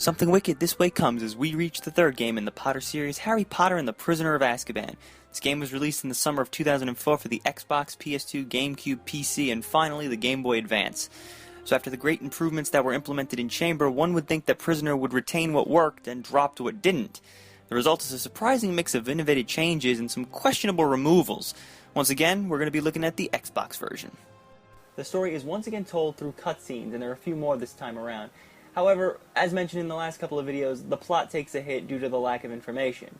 Something wicked this way comes as we reach the third game in the Potter series, Harry Potter and the Prisoner of Azkaban. This game was released in the summer of 2004 for the Xbox, PS2, GameCube, PC, and finally the Game Boy Advance. So after the great improvements that were implemented in Chamber, one would think that Prisoner would retain what worked and dropped what didn't. The result is a surprising mix of innovative changes and some questionable removals. Once again, we're going to be looking at the Xbox version. The story is once again told through cutscenes, and there are a few more this time around. However, as mentioned in the last couple of videos, the plot takes a hit due to the lack of information.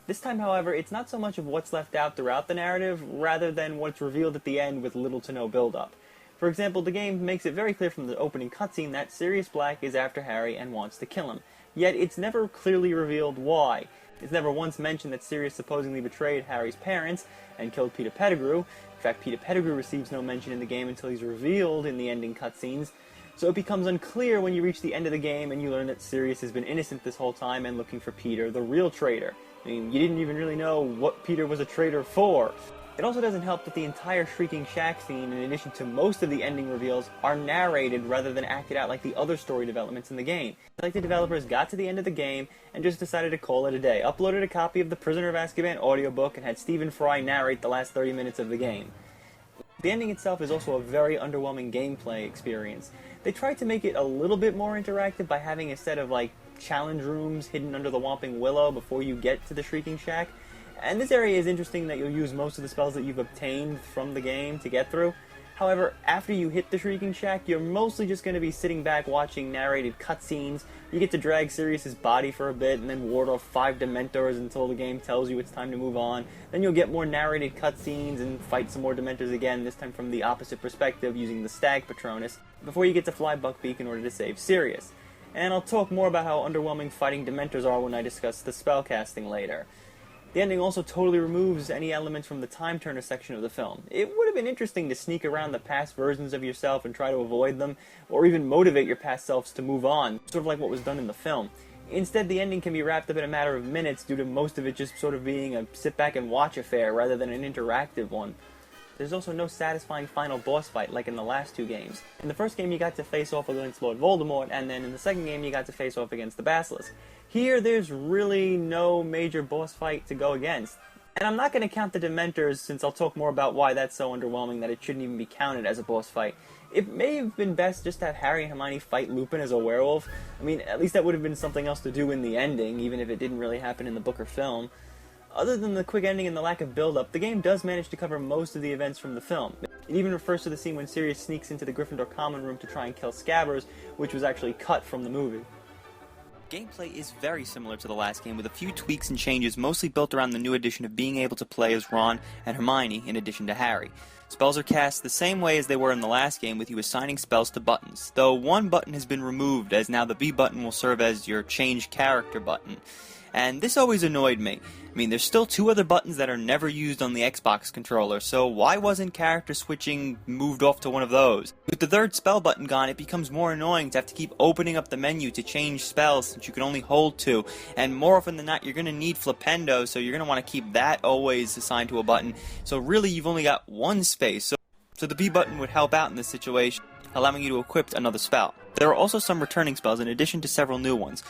This time, however, it's not so much of what's left out throughout the narrative, rather than what's revealed at the end with little to no build-up. For example, the game makes it very clear from the opening cutscene that Sirius Black is after Harry and wants to kill him. Yet it's never clearly revealed why. It's never once mentioned that Sirius supposedly betrayed Harry's parents and killed Peter Pettigrew. In fact, Peter Pettigrew receives no mention in the game until he's revealed in the ending cutscenes. So it becomes unclear when you reach the end of the game and you learn that Sirius has been innocent this whole time and looking for Peter, the real traitor. I mean, you didn't even really know what Peter was a traitor for. It also doesn't help that the entire Shrieking Shack scene, in addition to most of the ending reveals, are narrated rather than acted out like the other story developments in the game. It's like the developers got to the end of the game and just decided to call it a day, uploaded a copy of the Prisoner of Azkaban audiobook, and had Stephen Fry narrate the last 30 minutes of the game. The ending itself is also a very underwhelming gameplay experience. They tried to make it a little bit more interactive by having a set of, challenge rooms hidden under the Whomping Willow before you get to the Shrieking Shack. And this area is interesting that you'll use most of the spells that you've obtained from the game to get through. However, after you hit the Shrieking Shack, you're mostly just going to be sitting back watching narrated cutscenes. You get to drag Sirius's body for a bit and then ward off 5 Dementors until the game tells you it's time to move on. Then you'll get more narrated cutscenes and fight some more Dementors again, this time from the opposite perspective using the Stag Patronus, before you get to fly Buckbeak in order to save Sirius. And I'll talk more about how underwhelming fighting Dementors are when I discuss the spellcasting later. The ending also totally removes any elements from the Time Turner section of the film. It would have been interesting to sneak around the past versions of yourself and try to avoid them, or even motivate your past selves to move on, sort of like what was done in the film. Instead, the ending can be wrapped up in a matter of minutes due to most of it just sort of being a sit-back-and-watch affair rather than an interactive one. There's also no satisfying final boss fight like in the last 2 games. In the first game you got to face off against Lord Voldemort, and then in the second game you got to face off against the Basilisk. Here there's really no major boss fight to go against. And I'm not going to count the Dementors since I'll talk more about why that's so underwhelming that it shouldn't even be counted as a boss fight. It may have been best just to have Harry and Hermione fight Lupin as a werewolf. I mean, at least that would have been something else to do in the ending, even if it didn't really happen in the book or film. Other than the quick ending and the lack of build-up, the game does manage to cover most of the events from the film. It even refers to the scene when Sirius sneaks into the Gryffindor common room to try and kill Scabbers, which was actually cut from the movie. Gameplay is very similar to the last game, with a few tweaks and changes mostly built around the new addition of being able to play as Ron and Hermione in addition to Harry. Spells are cast the same way as they were in the last game, with you assigning spells to buttons, though one button has been removed, as now the B button will serve as your change character button. And this always annoyed me. I mean, there's still 2 other buttons that are never used on the Xbox controller, so why wasn't character switching moved off to one of those? With the third spell button gone, it becomes more annoying to have to keep opening up the menu to change spells since you can only hold 2, and more often than not, you're going to need Flipendo, so you're going to want to keep that always assigned to a button, so really you've only got 1 space, so the B button would help out in this situation, allowing you to equip another spell. There are also some returning spells in addition to several new ones.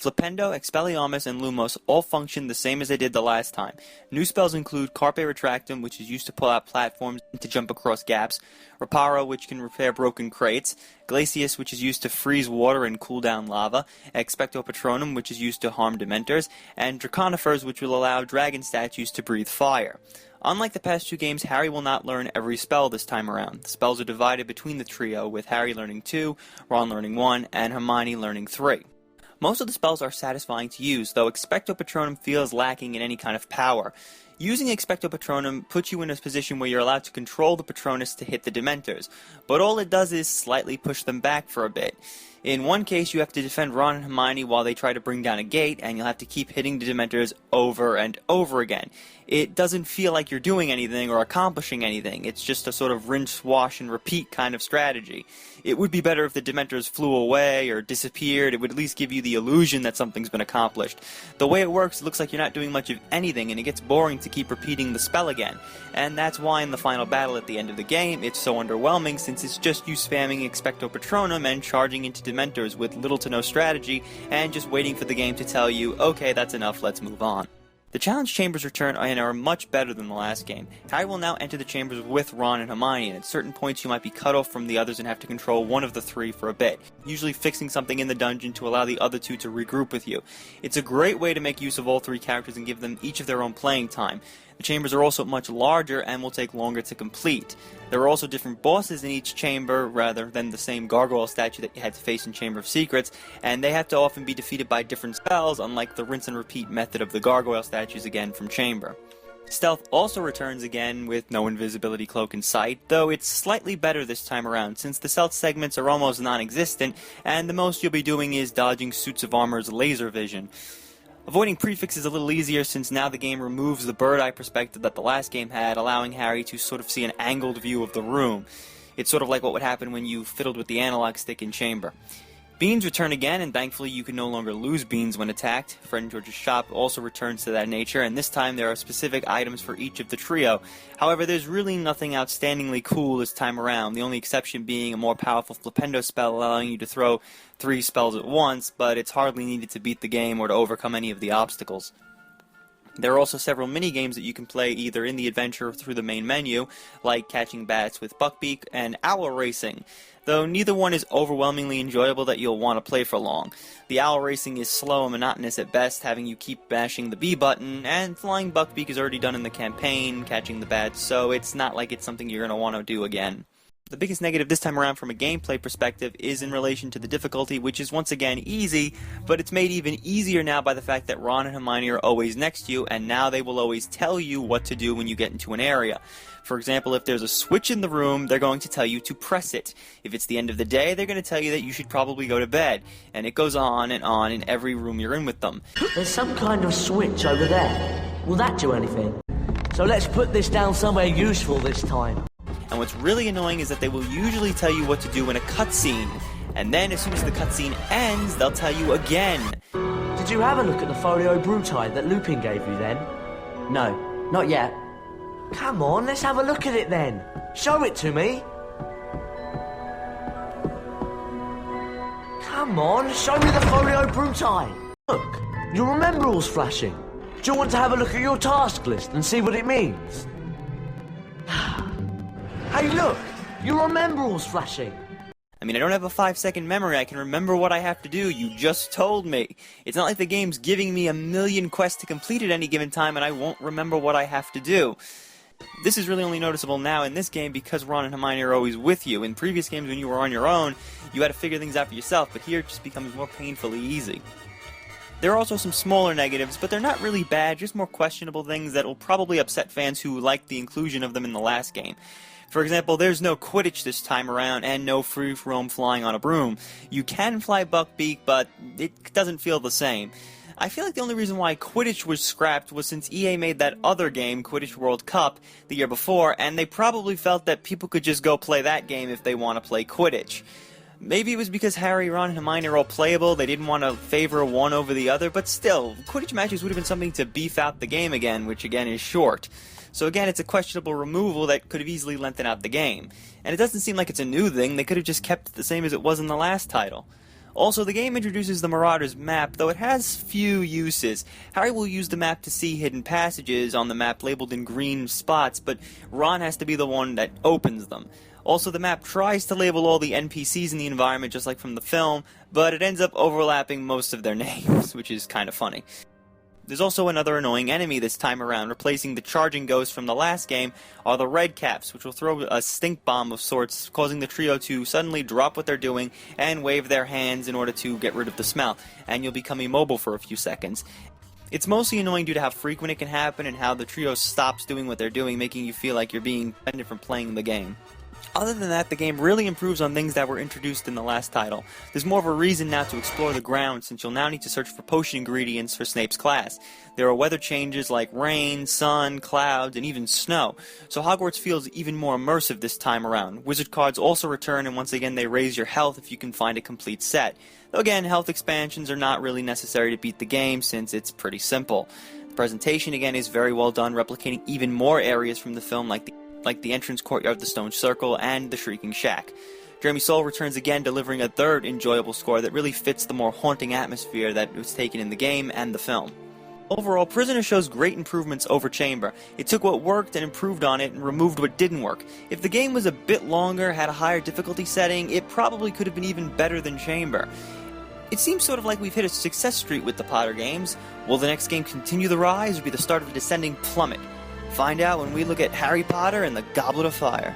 Flipendo, Expelliarmus, and Lumos all function the same as they did the last time. New spells include Carpe Retractum, which is used to pull out platforms and to jump across gaps, Reparo, which can repair broken crates, Glacius, which is used to freeze water and cool down lava, Expecto Patronum, which is used to harm Dementors, and Draconifers, which will allow dragon statues to breathe fire. Unlike the past 2 games, Harry will not learn every spell this time around. The spells are divided between the trio, with Harry learning 2, Ron learning 1, and Hermione learning 3. Most of the spells are satisfying to use, though Expecto Patronum feels lacking in any kind of power. Using Expecto Patronum puts you in a position where you're allowed to control the Patronus to hit the Dementors, but all it does is slightly push them back for a bit. In one case, you have to defend Ron and Hermione while they try to bring down a gate, and you'll have to keep hitting the Dementors over and over again. It doesn't feel like you're doing anything or accomplishing anything. It's just a sort of rinse, wash, and repeat kind of strategy. It would be better if the Dementors flew away or disappeared. It would at least give you the illusion that something's been accomplished. The way it works, it looks like you're not doing much of anything, and it gets boring to keep repeating the spell again. And that's why in the final battle at the end of the game, it's so underwhelming since it's just you spamming Expecto Patronum and charging into Dementors with little to no strategy and just waiting for the game to tell you, okay, that's enough, let's move on. The challenge chambers return and are much better than the last game. Harry will now enter the chambers with Ron and Hermione, and at certain points you might be cut off from the others and have to control one of the three for a bit, usually fixing something in the dungeon to allow the other two to regroup with you. It's a great way to make use of all three characters and give them each of their own playing time. The chambers are also much larger and will take longer to complete. There are also different bosses in each chamber rather than the same gargoyle statue that you had to face in Chamber of Secrets, and they have to often be defeated by different spells, unlike the rinse and repeat method of the gargoyle statues again from Chamber. Stealth also returns again with no invisibility cloak in sight, though it's slightly better this time around since the stealth segments are almost non-existent and the most you'll be doing is dodging suits of armor's laser vision. Avoiding prefix is a little easier since now the game removes the bird-eye perspective that the last game had, allowing Harry to sort of see an angled view of the room. It's sort of like what would happen when you fiddled with the analog stick in Chamber. Beans return again, and thankfully you can no longer lose beans when attacked. Fred and George's shop also returns to that nature, and this time there are specific items for each of the trio. However, there's really nothing outstandingly cool this time around, the only exception being a more powerful Flipendo spell allowing you to throw 3 spells at once, but it's hardly needed to beat the game or to overcome any of the obstacles. There are also several mini-games that you can play either in the adventure or through the main menu, like catching bats with Buckbeak and owl racing, though neither one is overwhelmingly enjoyable that you'll want to play for long. The owl racing is slow and monotonous at best, having you keep bashing the B button, and flying Buckbeak is already done in the campaign, catching the bats, so it's not like it's something you're going to want to do again. The biggest negative this time around from a gameplay perspective is in relation to the difficulty, which is once again easy, but it's made even easier now by the fact that Ron and Hermione are always next to you, and now they will always tell you what to do when you get into an area. For example, if there's a switch in the room, they're going to tell you to press it. If it's the end of the day, they're going to tell you that you should probably go to bed, and it goes on in every room you're in with them. There's some kind of switch over there. Will that do anything? So let's put this down somewhere useful this time. And what's really annoying is that they will usually tell you what to do in a cutscene, and then as soon as the cutscene ends, they'll tell you again. Did you have a look at the Folio Bruti that Lupin gave you then? No, not yet. Come on, let's have a look at it then. Show it to me. Come on, show me the Folio Bruti. Look, your rememberall's flashing. Do you want to have a look at your task list and see what it means? Hey look, your rememberall's flashing. I mean, I don't have a 5-second memory, I can remember what I have to do, you just told me. It's not like the game's giving me a million quests to complete at any given time and I won't remember what I have to do. This is really only noticeable now in this game because Ron and Hermione are always with you. In previous games when you were on your own, you had to figure things out for yourself, but here it just becomes more painfully easy. There are also some smaller negatives, but they're not really bad, just more questionable things that will probably upset fans who liked the inclusion of them in the last game. For example, there's no Quidditch this time around, and no free roam flying on a broom. You can fly Buckbeak, but it doesn't feel the same. I feel like the only reason why Quidditch was scrapped was since EA made that other game, Quidditch World Cup, the year before, and they probably felt that people could just go play that game if they want to play Quidditch. Maybe it was because Harry, Ron, and Hermione are all playable, they didn't want to favor one over the other, but still, Quidditch matches would have been something to beef out the game again, which again is short. So again, it's a questionable removal that could have easily lengthened out the game. And it doesn't seem like it's a new thing, they could have just kept it the same as it was in the last title. Also, the game introduces the Marauders map, though it has few uses. Harry will use the map to see hidden passages on the map labeled in green spots, but Ron has to be the one that opens them. Also, the map tries to label all the NPCs in the environment just like from the film, but it ends up overlapping most of their names, which is kind of funny. There's also another annoying enemy this time around. Replacing the charging ghost from the last game are the red caps, which will throw a stink bomb of sorts, causing the trio to suddenly drop what they're doing and wave their hands in order to get rid of the smell, and you'll become immobile for a few seconds. It's mostly annoying due to how frequent it can happen and how the trio stops doing what they're doing, making you feel like you're being prevented from playing the game. Other than that, the game really improves on things that were introduced in the last title. There's more of a reason now to explore the ground, since you'll now need to search for potion ingredients for Snape's class. There are weather changes like rain, sun, clouds, and even snow, so Hogwarts feels even more immersive this time around. Wizard cards also return, and once again they raise your health if you can find a complete set. Though again, health expansions are not really necessary to beat the game, since it's pretty simple. The presentation again is very well done, replicating even more areas from the film like the entrance courtyard of the Stone Circle and the Shrieking Shack. Jeremy Soule returns again, delivering a third enjoyable score that really fits the more haunting atmosphere that was taken in the game and the film. Overall, Prisoner shows great improvements over Chamber. It took what worked and improved on it and removed what didn't work. If the game was a bit longer, had a higher difficulty setting, it probably could have been even better than Chamber. It seems sort of like we've hit a success streak with the Potter games. Will the next game continue the rise or be the start of a descending plummet? Find out when we look at Harry Potter and the Goblet of Fire.